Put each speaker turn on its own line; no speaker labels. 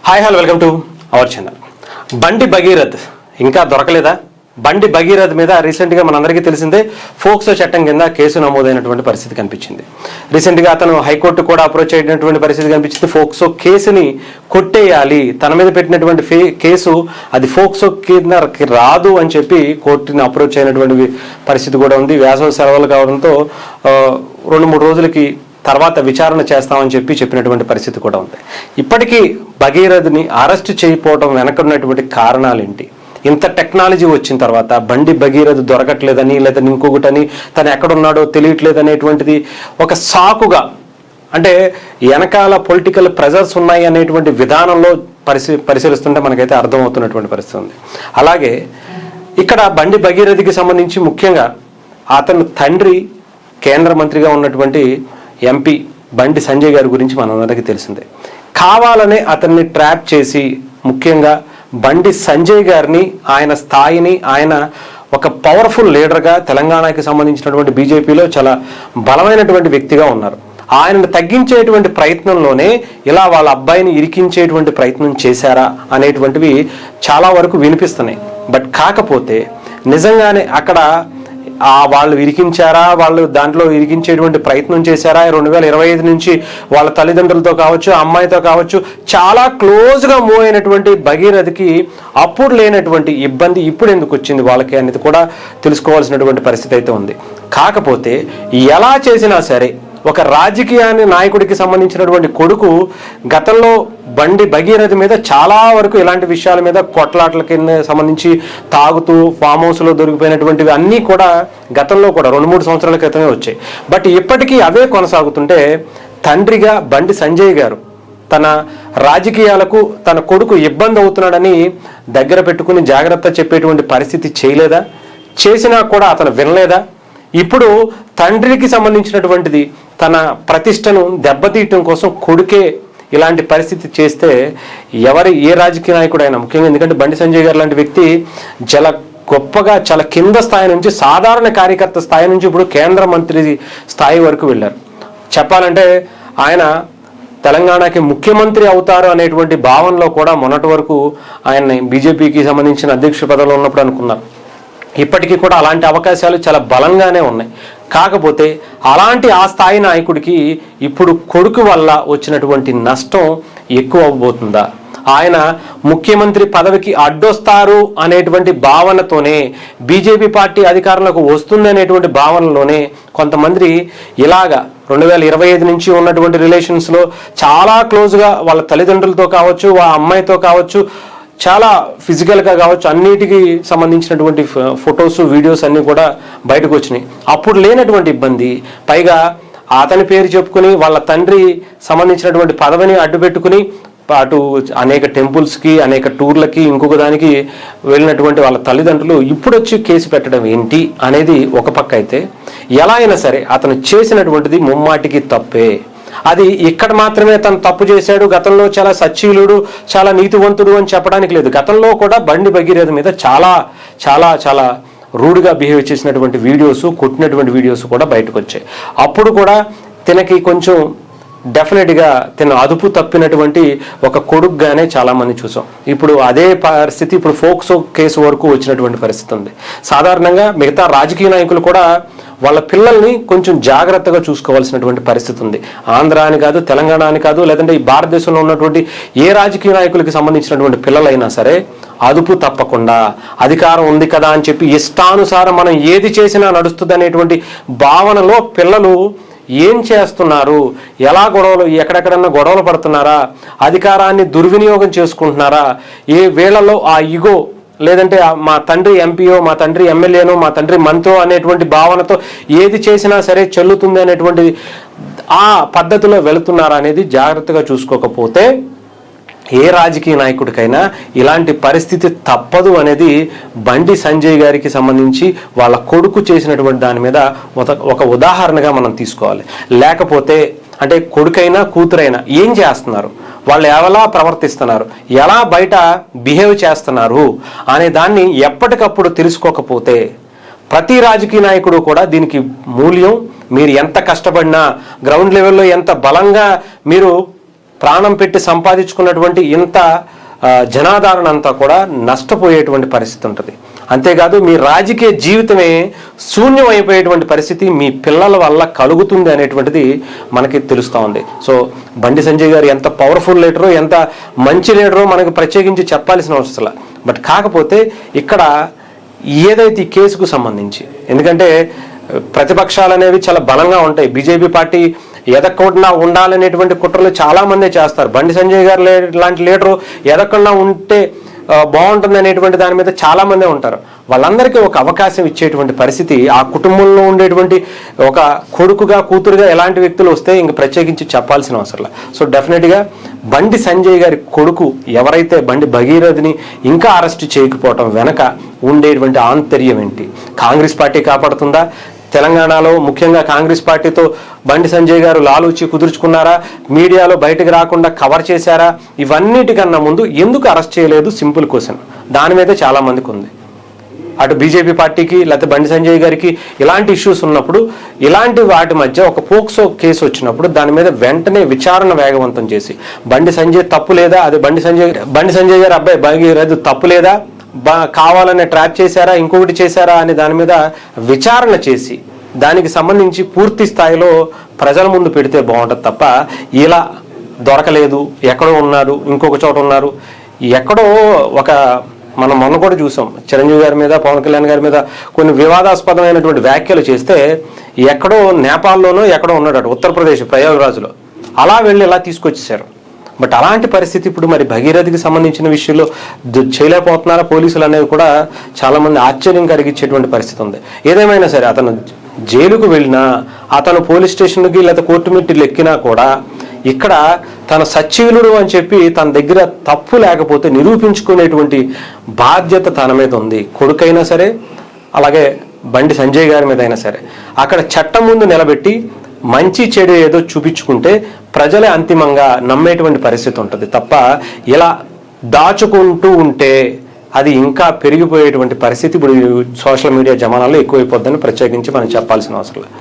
Hi hello welcome to our channel. బండి భగీరథ్ ఇంకా దొరకలేదా? బండి భగీరథ్ మీద రీసెంట్గా మనందరికీ తెలిసిందే ఫోక్సో చట్టం కింద కేసు నమోదైనటువంటి పరిస్థితి కనిపించింది. రీసెంట్గా అతను హైకోర్టు కూడా అప్రోచ్ అయినటువంటి పరిస్థితి కనిపించింది. ఫోక్సో కేసుని కొట్టేయాలి, తన మీద పెట్టినటువంటి కేసు అది ఫోక్సో కిందకి రాదు అని చెప్పి కోర్టుని అప్రోచ్ అయినటువంటి పరిస్థితి కూడా ఉంది. వేసవి సెలవులు కావడంతో 2-3 రోజులకి తర్వాత విచారణ చేస్తామని చెప్పినటువంటి పరిస్థితి కూడా ఉంది. ఇప్పటికీ భగీరథ్ని అరెస్ట్ చేయకపోవడం వెనకున్నటువంటి కారణాలు ఏంటి? ఇంత టెక్నాలజీ వచ్చిన తర్వాత బండి భగీరథ్ దొరకట్లేదని లేదా ఇంకొకటని తను ఎక్కడున్నాడో తెలియట్లేదు అనేటువంటిది ఒక సాకుగా, అంటే వెనకాల పొలిటికల్ ప్రెజర్స్ ఉన్నాయి అనేటువంటి విధానంలో పరిశీలిస్తుంటే మనకైతే అర్థమవుతున్నటువంటి పరిస్థితి ఉంది. అలాగే ఇక్కడ బండి భగీరథ్కి సంబంధించి ముఖ్యంగా అతను తండ్రి కేంద్ర మంత్రిగా ఉన్నటువంటి ఎంపీ బండి సంజయ్ గారి గురించి మనందరికీ తెలిసిందే. కావాలనే అతన్ని ట్రాప్ చేసి ముఖ్యంగా బండి సంజయ్ గారిని, ఆయన స్థాయిని, ఆయన ఒక పవర్ఫుల్ లీడర్గా తెలంగాణకి సంబంధించినటువంటి బీజేపీలో చాలా బలమైనటువంటి వ్యక్తిగా ఉన్నారు. ఆయనను తగ్గించేటువంటి ప్రయత్నంలోనే ఇలా వాళ్ళ అబ్బాయిని ఇరికించేటువంటి ప్రయత్నం చేశారా అనేటువంటివి చాలా వరకు వినిపిస్తున్నాయి. బట్ కాకపోతే నిజంగానే అక్కడ వాళ్ళు ఇరికించారా, వాళ్ళు దాంట్లో ఇరికించేటువంటి ప్రయత్నం చేశారా? 2025 నుంచి వాళ్ళ తల్లిదండ్రులతో కావచ్చు, అమ్మాయితో కావచ్చు, చాలా క్లోజ్గా మూవ్ అయినటువంటి భగీరథ్కి అప్పుడు లేనటువంటి ఇబ్బంది ఇప్పుడు ఎందుకు వచ్చింది వాళ్ళకి అనేది కూడా తెలుసుకోవాల్సినటువంటి పరిస్థితి అయితే ఉంది. కాకపోతే ఎలా చేసినా సరే ఒక రాజకీయాన్ని నాయకుడికి సంబంధించినటువంటి కొడుకు గతంలో బండి భగీరథ్ మీద చాలా వరకు ఇలాంటి విషయాల మీద కొట్లాట్ల కింద సంబంధించి తాగుతూ ఫామ్ హౌస్లో దొరికిపోయినటువంటివి అన్నీ కూడా గతంలో కూడా 2-3 సంవత్సరాల క్రితమే వచ్చాయి. బట్ ఇప్పటికీ అవే కొనసాగుతుంటే తండ్రిగా బండి సంజయ్ గారు తన రాజకీయాలకు తన కొడుకు ఇబ్బంది అవుతున్నాడని దగ్గర పెట్టుకుని జాగ్రత్త చెప్పేటువంటి పరిస్థితి చేయలేదా? చేసినా కూడా అతను వినలేదా? ఇప్పుడు తండ్రికి సంబంధించినటువంటిది తన ప్రతిష్టను దెబ్బతీయటం కోసం కొడుకే ఇలాంటి పరిస్థితి చేస్తే ఏ రాజకీయ నాయకుడైనా, ముఖ్యంగా ఎందుకంటే బండి సంజయ్ గారు లాంటి వ్యక్తి చాలా గొప్పగా చాలా కింద స్థాయి నుంచి, సాధారణ కార్యకర్త స్థాయి నుంచి ఇప్పుడు కేంద్ర మంత్రి స్థాయి వరకు వెళ్ళారు. చెప్పాలంటే ఆయన తెలంగాణకి ముఖ్యమంత్రి అవుతారు అనేటువంటి భావనలో కూడా మొన్నటి వరకు ఆయన బీజేపీకి సంబంధించిన అధ్యక్ష పదవిలో ఉన్నప్పుడు అనుకున్నారు. ఇప్పటికీ కూడా అలాంటి అవకాశాలు చాలా బలంగానే ఉన్నాయి. కాకపోతే అలాంటి ఆ స్థాయి నాయకుడికి ఇప్పుడు కొడుకు వల్ల వచ్చినటువంటి నష్టం ఎక్కువ అవ్వబోతుందా? ఆయన ముఖ్యమంత్రి పదవికి అడ్డొస్తారు అనేటువంటి భావనతోనే, బీజేపీ పార్టీ అధికారంలోకి వస్తుంది అనేటువంటి భావనలోనే కొంతమంది ఇలాగా 2025 నుంచి ఉన్నటువంటి రిలేషన్స్లో చాలా క్లోజ్గా వాళ్ళ తల్లిదండ్రులతో కావచ్చు, వాళ్ళ అమ్మాయితో కావచ్చు, చాలా ఫిజికల్గా కావచ్చు, అన్నిటికీ సంబంధించినటువంటి ఫొటోస్, వీడియోస్ అన్నీ కూడా బయటకు వచ్చినాయి. అప్పుడు లేనటువంటి ఇబ్బంది, పైగా అతని పేరు చెప్పుకుని వాళ్ళ తండ్రి సంబంధించినటువంటి పదవిని అడ్డుపెట్టుకుని అటు అనేక టెంపుల్స్కి, అనేక టూర్లకి, ఇంకొక దానికి వెళ్ళినటువంటి వాళ్ళ తల్లిదండ్రులు ఇప్పుడు వచ్చి కేసు పెట్టడం ఏంటి అనేది ఒక పక్క అయితే, ఎలా అయినా సరే అతను చేసినటువంటిది ముమ్మాటికి తప్పే. అది ఇక్కడ మాత్రమే తను తప్పు చేశాడు, గతంలో చాలా సచ్చీలుడు, చాలా నీతివంతుడు అని చెప్పడానికి లేదు. గతంలో కూడా బండి భగీరథ్ మీద చాలా చాలా చాలా రూడ్గా బిహేవ్ చేసినటువంటి వీడియోస్, కొట్టినటువంటి వీడియోస్ కూడా బయటకు వచ్చాయి. అప్పుడు కూడా తనకి కొంచెం డెఫినెట్గా తన అదుపు తప్పినటువంటి ఒక కొడుకుగానే చాలామంది చూసాం. ఇప్పుడు అదే పరిస్థితి ఇప్పుడు ఫోక్సో కేసు వరకు వచ్చినటువంటి పరిస్థితి ఉంది. సాధారణంగా మిగతా రాజకీయ నాయకులు కూడా వాళ్ళ పిల్లల్ని కొంచెం జాగ్రత్తగా చూసుకోవాల్సినటువంటి పరిస్థితి ఉంది. ఆంధ్ర అని కాదు, తెలంగాణ అని కాదు, లేదంటే ఈ భారతదేశంలో ఉన్నటువంటి ఏ రాజకీయ నాయకులకి సంబంధించినటువంటి పిల్లలైనా సరే అదుపు తప్పకుండా, అధికారం ఉంది కదా అని చెప్పి ఇష్టానుసారం మనం ఏది చేసినా నడుస్తుంది అనేటువంటి భావనలో పిల్లలు ఏం చేస్తున్నారు, ఎలా గొడవలు, ఎక్కడెక్కడన్నా గొడవలు పడుతున్నారా, అధికారాన్ని దుర్వినియోగం చేసుకుంటున్నారా, ఏ వేళల్లో ఆ ఈగో, లేదంటే మా తండ్రి ఎంపీఓ, మా తండ్రి ఎమ్మెల్యేనో, మా తండ్రి మంత్రో అనేటువంటి భావనతో ఏది చేసినా సరే చెల్లుతుంది అనేటువంటి ఆ పద్ధతిలో వెళుతున్నారా అనేది జాగ్రత్తగా చూసుకోకపోతే ఏ రాజకీయ నాయకుడికైనా ఇలాంటి పరిస్థితి తప్పదు అనేది బండి సంజయ్ గారికి సంబంధించి వాళ్ళ కొడుకు చేసినటువంటి దాని మీద ఒక ఉదాహరణగా మనం తీసుకోవాలి. లేకపోతే అంటే కొడుకైనా కూతురైనా ఏం చేస్తున్నారు, వాళ్ళు ఎలా ప్రవర్తిస్తున్నారు, ఎలా బయట బిహేవ్ చేస్తున్నారు అనే దాన్ని ఎప్పటికప్పుడు తెలుసుకోకపోతే ప్రతి రాజకీయ నాయకుడు కూడా దీనికి మూల్యం, మీరు ఎంత కష్టపడినా, గ్రౌండ్ లెవెల్లో ఎంత బలంగా మీరు ప్రాణం పెట్టి సంపాదించుకున్నటువంటి ఇంత జనాధారణ అంతా కూడా నష్టపోయేటువంటి పరిస్థితి ఉంటుంది. అంతేకాదు మీ రాజకీయ జీవితమే శూన్యం అయిపోయేటువంటి పరిస్థితి మీ పిల్లల వల్ల కలుగుతుంది అనేటువంటిది మనకి తెలుస్తూ ఉంది. సో బండి సంజయ్ గారు ఎంత పవర్ఫుల్ లీడరో, ఎంత మంచి లీడరో మనకు ప్రత్యేకించి చెప్పాల్సిన అవసరం. బట్ కాకపోతే ఇక్కడ ఏదైతే ఈ కేసుకు సంబంధించి, ఎందుకంటే ప్రతిపక్షాలు అనేవి చాలా బలంగా ఉంటాయి. బీజేపీ పార్టీ ఎదగకుండా ఉండాలనేటువంటి కుట్రలు చాలా మందే చేస్తారు. బండి సంజయ్ గారు లాంటి లీడరు ఎదగకుండా ఉంటే బాగుంటుంది అనేటువంటి దాని మీద చాలా మందే ఉంటారు. వాళ్ళందరికీ ఒక అవకాశం ఇచ్చేటువంటి పరిస్థితి ఆ కుటుంబంలో ఉండేటువంటి ఒక కొడుకుగా కూతురుగా ఎలాంటి వ్యక్తులు వస్తే ఇంక ప్రత్యేకించి చెప్పాల్సిన అవసరం. సో డెఫినెట్గా బండి సంజయ్ గారి కొడుకు ఎవరైతే బండి భగీరథని ఇంకా అరెస్ట్ చేయకపోవటం వెనక ఉండేటువంటి ఆంతర్యం ఏంటి? కాంగ్రెస్ పార్టీ కాపాడుతుందా? తెలంగాణలో ముఖ్యంగా కాంగ్రెస్ పార్టీతో బండి సంజయ్ గారు లాలూచి కుదుర్చుకున్నారా? మీడియాలో బయటకు రాకుండా కవర్ చేశారా? ఇవన్నిటికన్నా ముందు ఎందుకు అరెస్ట్ చేయలేదు? సింపుల్ క్వశ్చన్ దాని మీద చాలా మందికి ఉంది. అటు బీజేపీ పార్టీకి లేకపోతే బండి సంజయ్ గారికి ఇలాంటి ఇష్యూస్ ఉన్నప్పుడు, ఇలాంటి వాటి మధ్య ఒక పోక్సో కేసు వచ్చినప్పుడు దాని మీద వెంటనే విచారణ వేగవంతం చేసి బండి సంజయ్ తప్పు లేదా, అది బండి సంజయ్ గారు అబ్బాయి భగీరథ్ తప్పు లేదా, కావాలనే ట్రాప్ చేశారా, ఇంకొకటి చేశారా అని దాని మీద విచారణ చేసి దానికి సంబంధించి పూర్తి స్థాయిలో ప్రజల ముందు పెడితే బాగుంటుంది తప్ప ఇలా దొరకలేదు, ఎక్కడో ఉన్నారు, ఇంకొక చోట ఉన్నారు, ఎక్కడో ఒక మనం మొన్న కూడా చూసాం చిరంజీవి గారి మీద, పవన్ కళ్యాణ్ గారి మీద కొన్ని వివాదాస్పదమైనటువంటి వ్యాఖ్యలు చేస్తే ఎక్కడో నేపాల్లోనో ఎక్కడో ఉన్నాడు, ఉత్తరప్రదేశ్ ప్రయాగ్రాజ్లో, అలా వెళ్ళి ఇలా తీసుకొచ్చేసారు. బట్ అలాంటి పరిస్థితి ఇప్పుడు మరి భగీరథకి సంబంధించిన విషయంలో చేయలేకపోతున్నారా పోలీసులు అనేది కూడా చాలామంది ఆశ్చర్యం కలిగించేటువంటి పరిస్థితి ఉంది. ఏదేమైనా సరే అతను జైలుకు వెళ్ళినా, అతను పోలీస్ స్టేషన్కి లేదా కోర్టు మెట్టిలు ఎక్కినా కూడా ఇక్కడ తన సచ్చీలుడు అని చెప్పి తన దగ్గర తప్పు లేకపోతే నిరూపించుకునేటువంటి బాధ్యత తన మీద ఉంది. కొడుకైనా సరే, అలాగే బండి సంజయ్ గారి మీద అయినా సరే అక్కడ చట్టం ముందు నిలబెట్టి మంచి చెడు ఏదో చూపించుకుంటే ప్రజలే అంతిమంగా నమ్మేటువంటి పరిస్థితి ఉంటుంది తప్ప ఇలా దాచుకుంటూ ఉంటే అది ఇంకా పెరిగిపోయేటువంటి పరిస్థితి ఇప్పుడు సోషల్ మీడియా జమానాల్లో ఎక్కువైపోద్దని ప్రత్యేకించి మనం చెప్పాల్సిన అవసరం లేదు.